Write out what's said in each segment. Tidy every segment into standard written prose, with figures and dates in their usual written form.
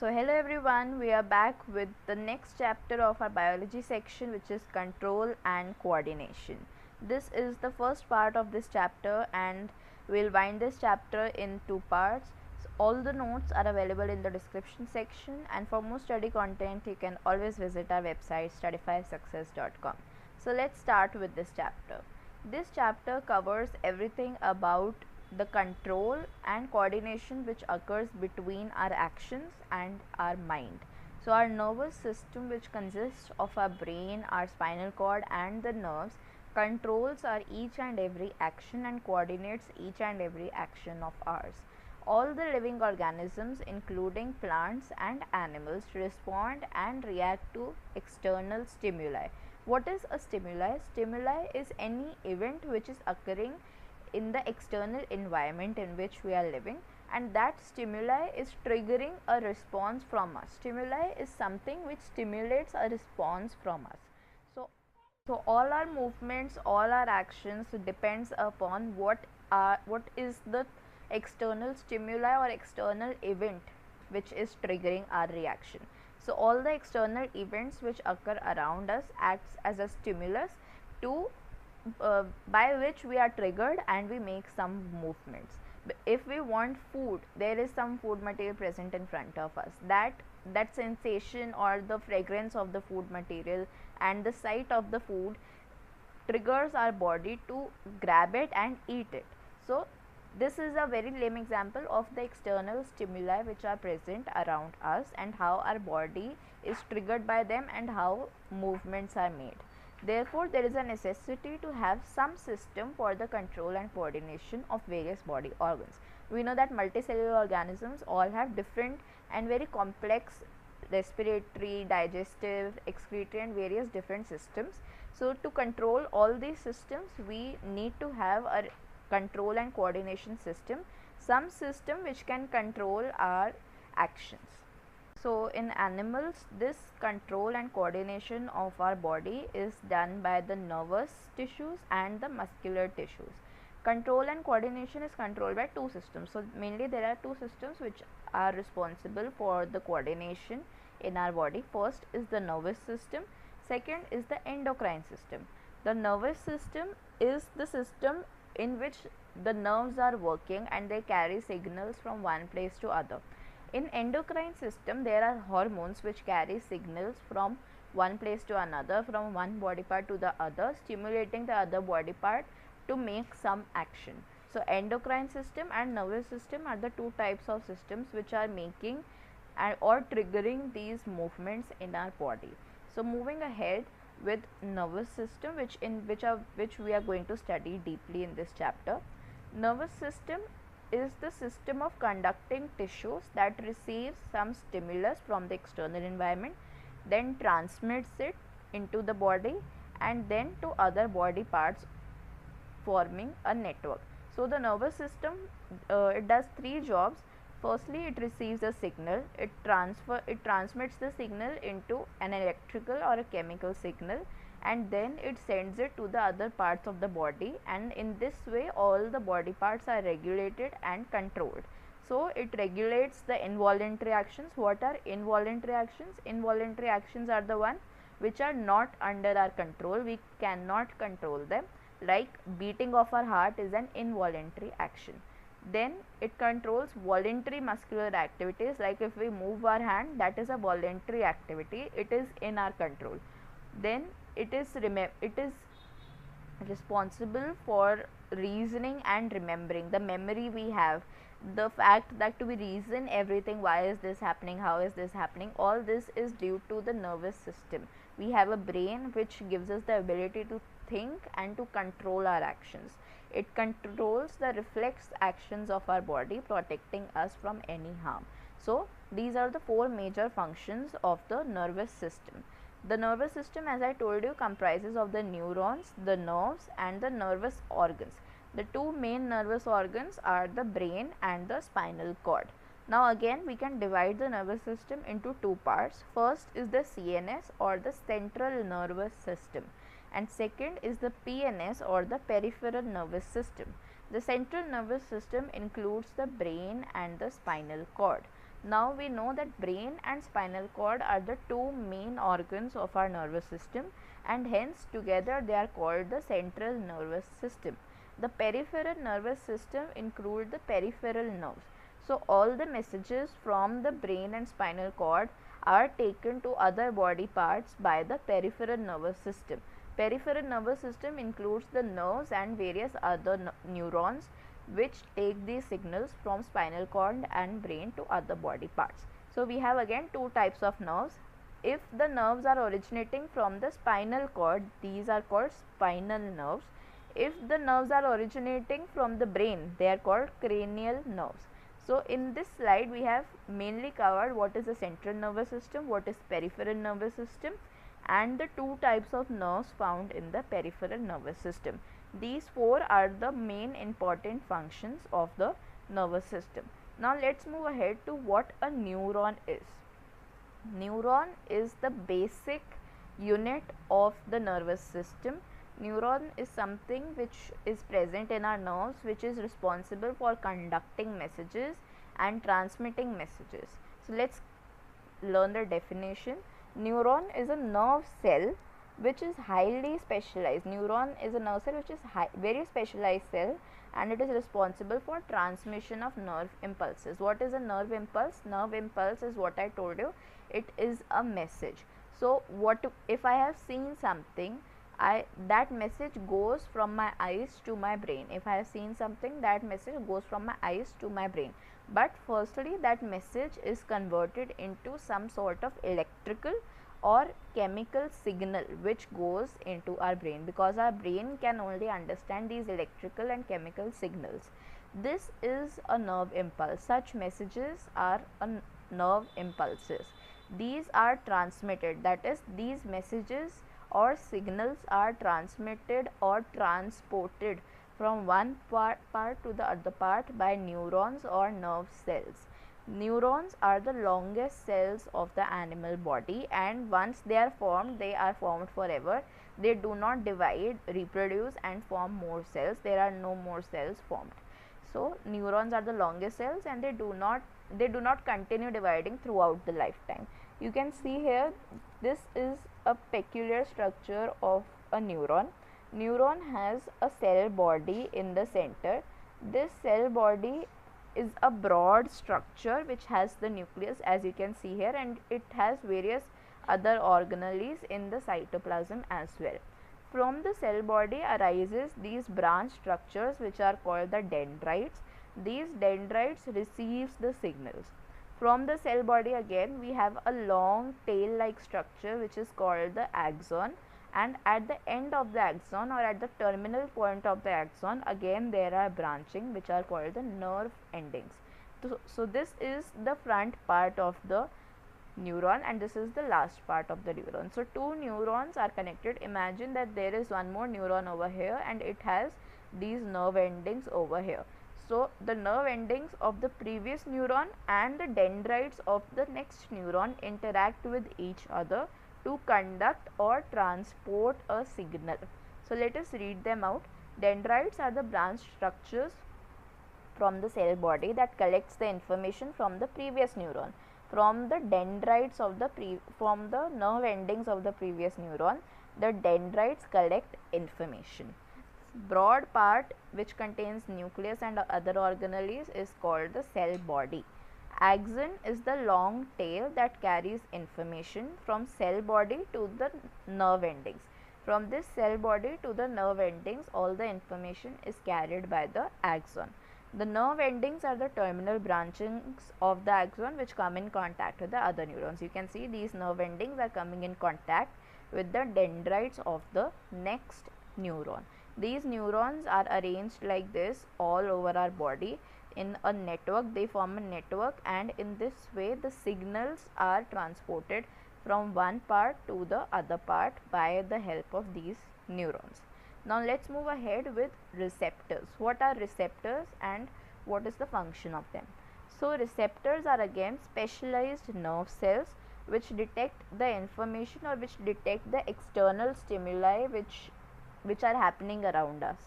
So hello everyone, we are back with the next chapter of our biology section, which is control and coordination. This is the first part of this chapter and we'll wind this chapter in two parts. So all the notes are available in the description section, and for more study content you can always visit our website studyfiresuccess.com. So let's start with this chapter. This chapter covers everything about the control and coordination which occurs between our actions and our mind. So our nervous system, which consists of our brain, our spinal cord and the nerves, controls our each and every action and coordinates each and every action of ours. All the living organisms, including plants and animals, respond and react to external stimuli. What is a stimuli? Stimuli is any event which is occurring in the external environment in which we are living, and that stimuli is triggering a response from us. Stimuli is something which stimulates a response from us. So all our movements, all our actions depends upon what is the external stimuli or external event which is triggering our reaction. So all the external events which occur around us acts as a stimulus to by which we are triggered and we make some movements. If we want food, there is some food material present in front of us. That sensation or the fragrance of the food material and the sight of the food triggers our body to grab it and eat it. So this is a very lame example of the external stimuli which are present around us and how our body is triggered by them and how movements are made. Therefore, there is a necessity to have some system for the control and coordination of various body organs. We know that multicellular organisms all have different and very complex respiratory, digestive, excretory and various different systems. So to control all these systems, we need to have a control and coordination system, some system which can control our actions. So in animals, this control and coordination of our body is done by the nervous tissues and the muscular tissues. Control and coordination is controlled by two systems. So mainly there are two systems which are responsible for the coordination in our body. First is the nervous system, second is the endocrine system. The nervous system is the system in which the nerves are working and they carry signals from one place to other. In endocrine system, there are hormones which carry signals from one place to another, from one body part to the other, stimulating the other body part to make some action. So endocrine system and nervous system are the two types of systems which are making or triggering these movements in our body. So moving ahead with nervous system, which we are going to study deeply in this chapter. Nervous system is the system of conducting tissues that receives some stimulus from the external environment, then transmits it into the body and then to other body parts, forming a network. So the nervous system, it does three jobs. Firstly, it receives a signal, it transmits the signal into an electrical or a chemical signal, and then it sends it to the other parts of the body, and in this way all the body parts are regulated and controlled. So it regulates the involuntary actions. What are involuntary actions? Involuntary actions are the one which are not under our control, we cannot control them, like beating of our heart is an involuntary action. Then it controls voluntary muscular activities, like if we move our hand, that is a voluntary activity, it is in our control. Then it is responsible for reasoning and remembering, the memory we have, the fact that we reason everything, why is this happening, how is this happening, all this is due to the nervous system. We have a brain which gives us the ability to think and to control our actions. It controls the reflex actions of our body, protecting us from any harm. So these are the four major functions of the nervous system. The nervous system, as I told you, comprises of the neurons, the nerves and the nervous organs. The two main nervous organs are the brain and the spinal cord. Now again we can divide the nervous system into two parts. First is the CNS or the central nervous system, and second is the PNS or the peripheral nervous system. The central nervous system includes the brain and the spinal cord. Now we know that brain and spinal cord are the two main organs of our nervous system, and hence together they are called the central nervous system. The peripheral nervous system include the peripheral nerves. So all the messages from the brain and spinal cord are taken to other body parts by the peripheral nervous system. Peripheral nervous system includes the nerves and various other neurons which take these signals from spinal cord and brain to other body parts. So we have again two types of nerves. If the nerves are originating from the spinal cord, these are called spinal nerves. If the nerves are originating from the brain, they are called cranial nerves. So in this slide we have mainly covered what is the central nervous system, what is peripheral nervous system, and the two types of nerves found in the peripheral nervous system. These four are the main important functions of the nervous system. Now let's move ahead to what a neuron is. Neuron is the basic unit of the nervous system. Neuron is something which is present in our nerves, which is responsible for conducting messages and transmitting messages. So let's learn the definition. Neuron is a nerve cell which is highly specialized. Neuron is a nerve cell which is very specialized cell, and it is responsible for transmission of nerve impulses. What is a nerve impulse? Nerve impulse is what I told you. It is a message. So what if I have seen something, that message goes from my eyes to my brain. If I have seen something, that message goes from my eyes to my brain. But firstly, that message is converted into some sort of electrical or chemical signal which goes into our brain, because our brain can only understand these electrical and chemical signals. This is a nerve impulse. Such messages are nerve impulses. These are transmitted, that is, these messages or signals are transmitted or transported from one part to the other part by neurons or nerve cells. Neurons are the longest cells of the animal body, and once they are formed forever. They do not divide, reproduce and form more cells. There are no more cells formed. So neurons are the longest cells, and they do not continue dividing throughout the lifetime. You can see here, this is a peculiar structure of a neuron. Neuron has a cell body in the center. This cell body is a broad structure which has the nucleus, as you can see here, and it has various other organelles in the cytoplasm as well. From the cell body arises these branch structures which are called the dendrites. These dendrites receives the signals. From the cell body again we have a long tail like structure which is called the axon, and at the end of the axon or at the terminal point of the axon again there are branching which are called the nerve endings. So this is the front part of the neuron, and this is the last part of the neuron. So two neurons are connected. Imagine that there is one more neuron over here and it has these nerve endings over here. So the nerve endings of the previous neuron and the dendrites of the next neuron interact with each other to conduct or transport a signal. So let us read them out. Dendrites are the branch structures from the cell body that collects the information from the previous neuron. From the dendrites of the from the nerve endings of the previous neuron, the dendrites collect information. Broad part which contains nucleus and other organelles is called the cell body. Axon is the long tail that carries information from cell body to the nerve endings. From this cell body to the nerve endings, all the information is carried by the axon. The nerve endings are the terminal branchings of the axon which come in contact with the other neurons. You can see these nerve endings are coming in contact with the dendrites of the next neuron. These neurons are arranged like this all over our body in a network. They form a network, and in this way the signals are transported from one part to the other part by the help of these neurons. Now let's move ahead with receptors. What are receptors and what is the function of them? So receptors are again specialized nerve cells which detect the information or which detect the external stimuli which are happening around us.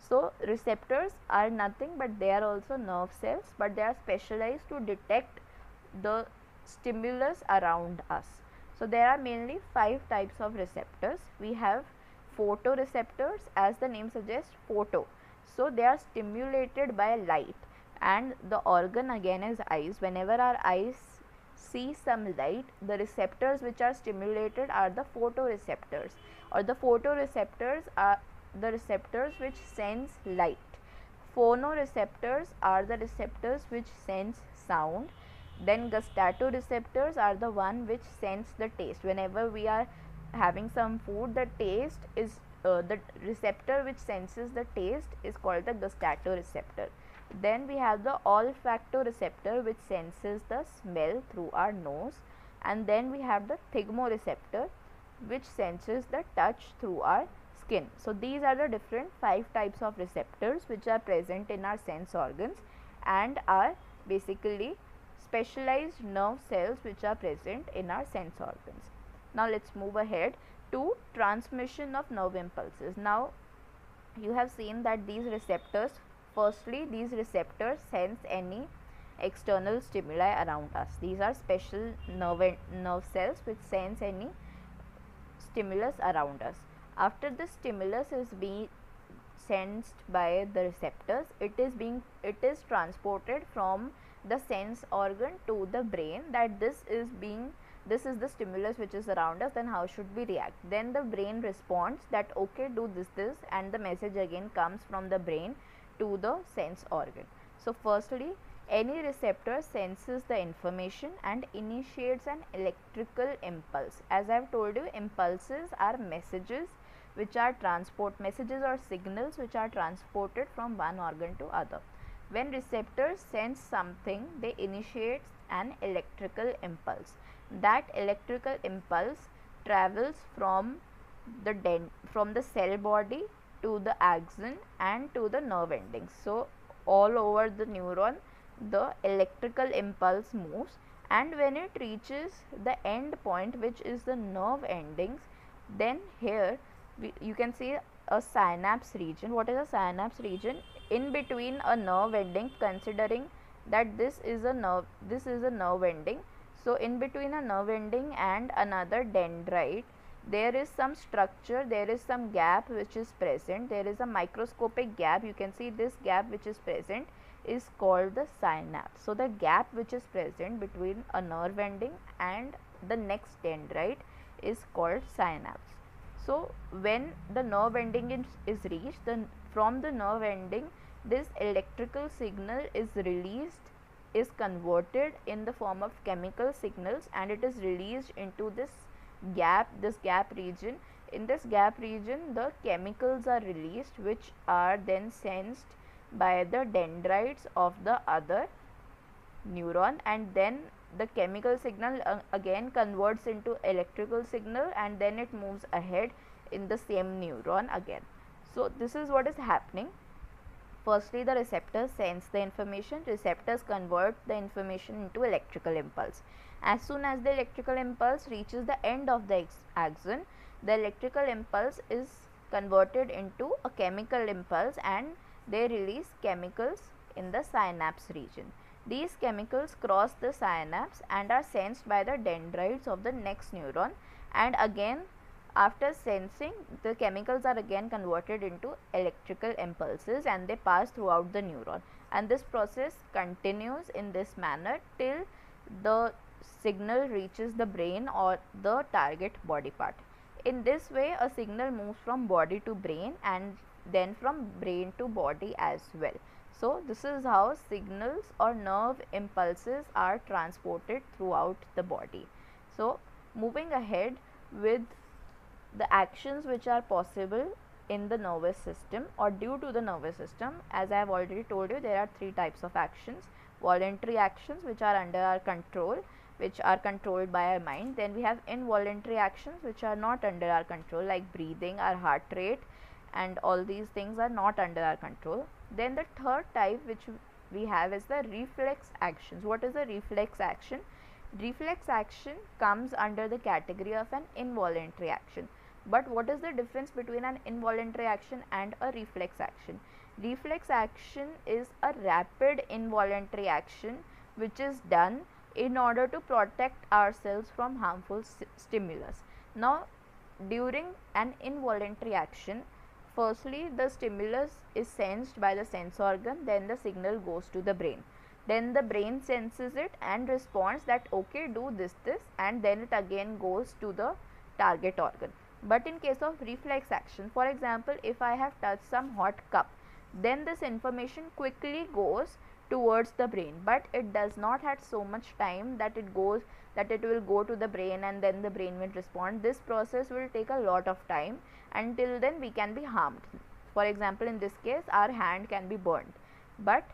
So receptors are nothing but they are also nerve cells, but they are specialized to detect the stimulus around us. So there are mainly 5 types of receptors. We have photoreceptors, as the name suggests, photo. So they are stimulated by light, and the organ again is eyes. Whenever our eyes see some light, the receptors which are stimulated are the photoreceptors, or the photoreceptors are the receptors which sense light. Phonoreceptors are the receptors which sense sound. Then gustatoreceptors are the one which sense the taste. Whenever we are having some food, the taste is the receptor which senses the taste is called the gustatoreceptor. Then we have the olfactoreceptor which senses the smell through our nose, and then we have the thigmoreceptor which senses the touch through our skin. So these are the different 5 types of receptors which are present in our sense organs and are basically specialized nerve cells which are present in our sense organs. Now let's move ahead to transmission of nerve impulses. Now you have seen that these receptors, firstly these receptors sense any external stimuli around us. These are special nerve cells which sense any stimulus around us. After the stimulus is being sensed by the receptors, it is transported from the sense organ to the brain, that this is the stimulus which is around us, then how should we react. Then the brain responds that okay, do this, and the message again comes from the brain to the sense organ. So firstly, any receptor senses the information and initiates an electrical impulse. As I have told you, impulses are messages which are messages or signals which are transported from one organ to other. When receptors sense something, they initiate an electrical impulse. That electrical impulse travels from the cell body to the axon and to the nerve endings. So all over the neuron the electrical impulse moves, and when it reaches the end point, which is the nerve endings, then here you can see a synapse region. What is a synapse region? In between a nerve ending, considering that this is a nerve ending, so in between a nerve ending and another dendrite, there is some structure, there is some gap which is present, there is a microscopic gap. You can see this gap which is present is called the synapse. So the gap which is present between a nerve ending and the next dendrite is called synapse. So when the nerve ending is reached, from the nerve ending this electrical signal is released, is converted in the form of chemical signals, and it is released into this gap region. In this gap region the chemicals are released which are then sensed by the dendrites of the other neuron, and then the chemical signal again converts into electrical signal, and then it moves ahead in the same neuron again. So this is what is happening. Firstly, the receptors sense the information, receptors convert the information into electrical impulse. As soon as the electrical impulse reaches the end of the axon, the electrical impulse is converted into a chemical impulse, and they release chemicals in the synapse region. These chemicals cross the synapse and are sensed by the dendrites of the next neuron, and again after sensing, the chemicals are again converted into electrical impulses and they pass throughout the neuron, and this process continues in this manner till the signal reaches the brain or the target body part. In this way, a signal moves from body to brain and then from brain to body as well. So this is how signals or nerve impulses are transported throughout the body. So moving ahead with the actions which are possible in the nervous system or due to the nervous system, as I have already told you, there are 3 types of actions. Voluntary actions which are under our control, which are controlled by our mind. Then we have involuntary actions which are not under our control, like breathing, our heart rate, and all these things are not under our control. Then the third type which we have is the reflex actions. What is a reflex action? Reflex action comes under the category of an involuntary action. But what is the difference between an involuntary action and a reflex action? Reflex action is a rapid involuntary action which is done in order to protect ourselves from harmful stimulus. Now, during an involuntary action, firstly the stimulus is sensed by the sense organ, then the signal goes to the brain. Then the brain senses it and responds that okay, do this, and then it again goes to the target organ. But in case of reflex action, for example, if I have touched some hot cup, then this information quickly goes towards the brain, but it does not have so much time that it will go to the brain and then the brain will respond. This process will take a lot of time. Until then we can be harmed. For example, in this case our hand can be burned. But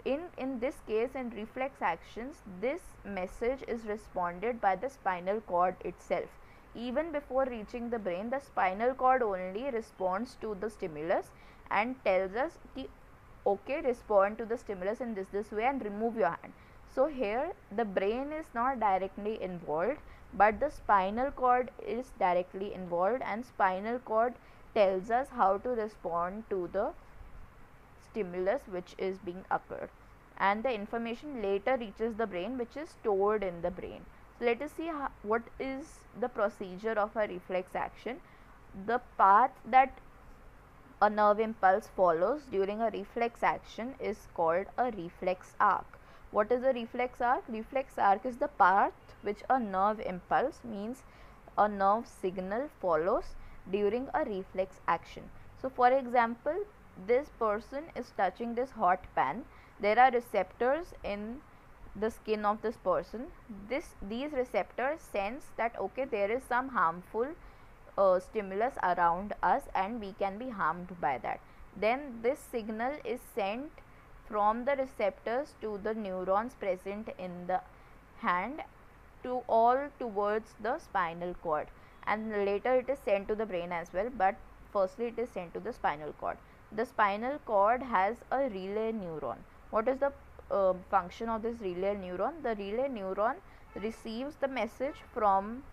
in this case, in reflex actions, this message is responded by the spinal cord itself. Even before reaching the brain, the spinal cord only responds to the stimulus and tells us ki, okay, respond to the stimulus in this way and remove your hand. So here the brain is not directly involved, but the spinal cord is directly involved, and spinal cord tells us how to respond to the stimulus which is being occurred, and the information later reaches the brain, which is stored in the brain. So let us see what is the procedure of a reflex action. The path that a nerve impulse follows during a reflex action is called a reflex arc. What is a reflex arc? Reflex arc is the path which a nerve impulse, means a nerve signal, follows during a reflex action. So for example, this person is touching this hot pan. There are receptors in the skin of this person. These receptors sense that okay, there is some harmful stimulus around us and we can be harmed by that. Then this signal is sent from the receptors to the neurons present in the hand to all towards the spinal cord, and later it is sent to the brain as well, but firstly it is sent to the spinal cord. The spinal cord has a relay neuron. What is the function of this relay neuron? The relay neuron receives the message from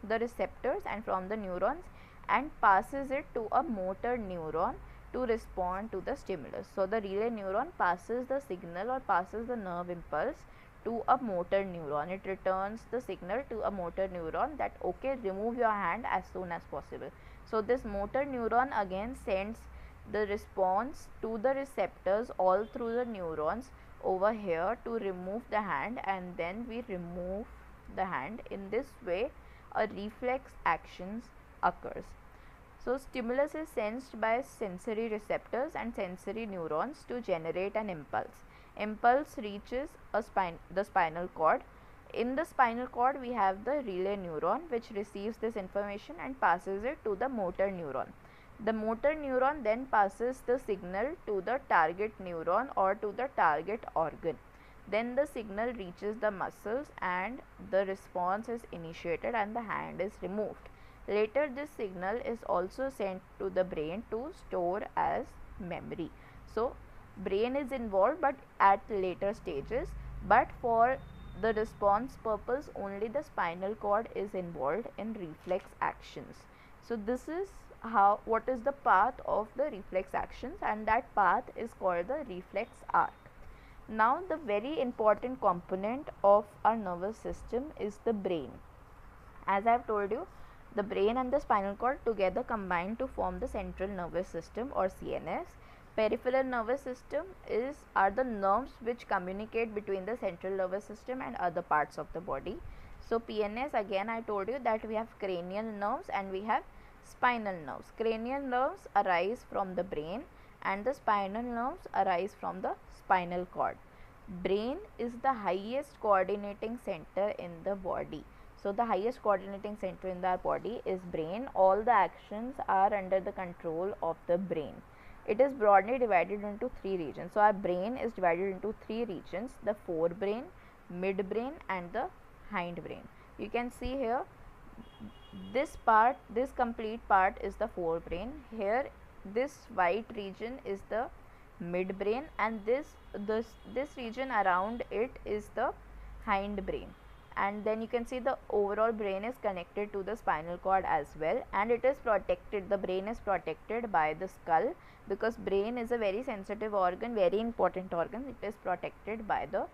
the receptors and from the neurons and passes it to a motor neuron to respond to the stimulus. So the relay neuron passes the signal or passes the nerve impulse to a motor neuron. It returns the signal to a motor neuron that okay, remove your hand as soon as possible. So this motor neuron again sends the response to the receptors all through the neurons over here to remove the hand, and then we remove the hand. In this way a reflex actions occurs. So stimulus is sensed by sensory receptors and sensory neurons to generate an impulse. Impulse reaches the spinal cord. In the spinal cord we have the relay neuron which receives this information and passes it to the motor neuron. The motor neuron then passes the signal to the target neuron or to the target organ. Then the signal reaches the muscles and the response is initiated and the hand is removed. Later this signal is also sent to the brain to store as memory. So brain is involved but at later stages, but for the response purpose only the spinal cord is involved in reflex actions. So this is what is the path of the reflex actions, and that path is called the reflex arc. Now the very important component of our nervous system is the brain. As I have told you, the brain and the spinal cord together combine to form the central nervous system or CNS. Peripheral nervous system are the nerves which communicate between the central nervous system and other parts of the body. So PNS, again I told you that we have cranial nerves and we have spinal nerves. Cranial nerves arise from the brain and the spinal nerves arise from the spinal cord. Brain is the highest coordinating center in the body. So the highest coordinating center in our body is brain. All the actions are under the control of the brain. It is broadly divided into three regions. So our brain is divided into three regions: the forebrain, midbrain and the hindbrain. You can see here this complete part is the forebrain. Here this white region is the midbrain, and this region around it is the hindbrain. And then you can see the overall brain is connected to the spinal cord as well, and it is protected. The brain is protected by the skull, because brain is a very sensitive organ, very important organ. It is protected by the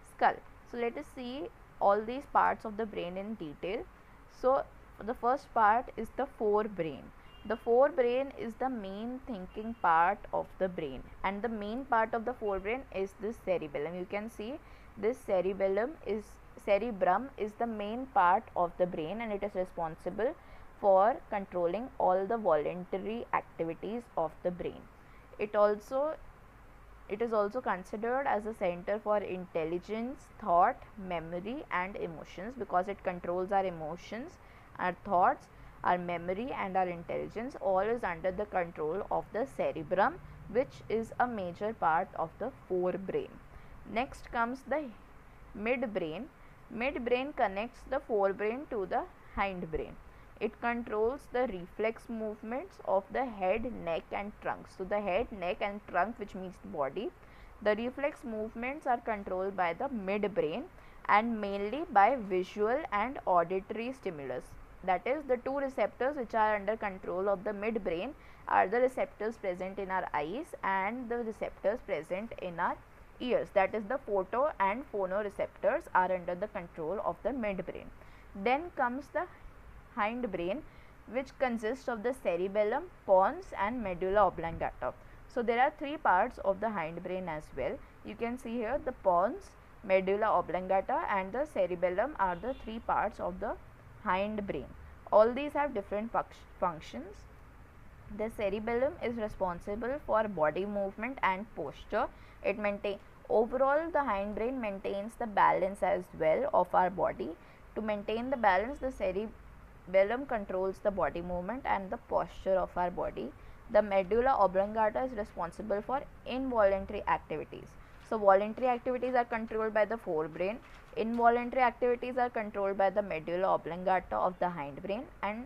skull. So let us see all these parts of the brain in detail. So the first part is the forebrain. The forebrain is the main thinking part of the brain, and the main part of the forebrain is this cerebellum. You can see this cerebrum is the main part of the brain, and it is responsible for controlling all the voluntary activities of the brain. It is also considered as a center for intelligence, thought, memory and emotions, because it controls our emotions, our thoughts, our memory and our intelligence. All is under the control of the cerebrum, which is a major part of the forebrain. Next comes the midbrain. Midbrain connects the forebrain to the hindbrain. It controls the reflex movements of the head, neck and trunk. So the head, neck and trunk, which means the body, the reflex movements are controlled by the midbrain and mainly by visual and auditory stimulus. That is, the two receptors which are under control of the midbrain are the receptors present in our eyes and the receptors present in our ears. That is, the photo and phonoreceptors are under the control of the midbrain. Then comes the hindbrain, which consists of the cerebellum, pons and medulla oblongata. So there are three parts of the hindbrain as well. You can see here the pons, medulla oblongata and the cerebellum are the three parts of the hindbrain. All these have different functions. The cerebellum is responsible for body movement and posture. It maintains overall, the hindbrain maintains the balance as well of our body. To maintain the balance, the cerebellum controls the body movement and the posture of our body. The medulla oblongata is responsible for involuntary activities. So voluntary activities are controlled by the forebrain, involuntary activities are controlled by the medulla oblongata of the hindbrain, and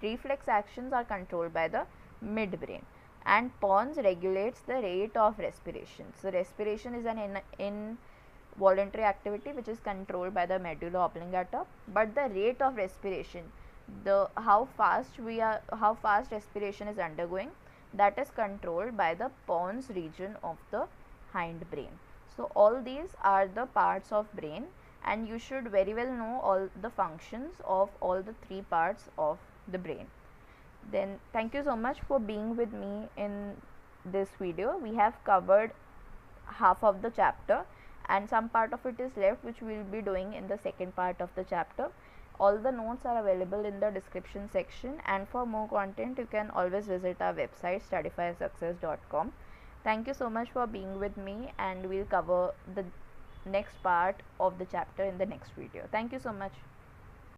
reflex actions are controlled by the midbrain. And pons regulates the rate of respiration. So respiration is an involuntary activity which is controlled by the medulla oblongata, but the rate of respiration, how fast respiration is undergoing, that is controlled by the pons region of the hindbrain. So all these are the parts of brain, and you should very well know all the functions of all the three parts of the brain. Then thank you so much for being with me in this video. We have covered half of the chapter and some part of it is left, which we will be doing in the second part of the chapter. All the notes are available in the description section, and for more content you can always visit our website studyfysuccess.com. Thank you so much for being with me, and we'll cover the next part of the chapter in the next video. Thank you so much.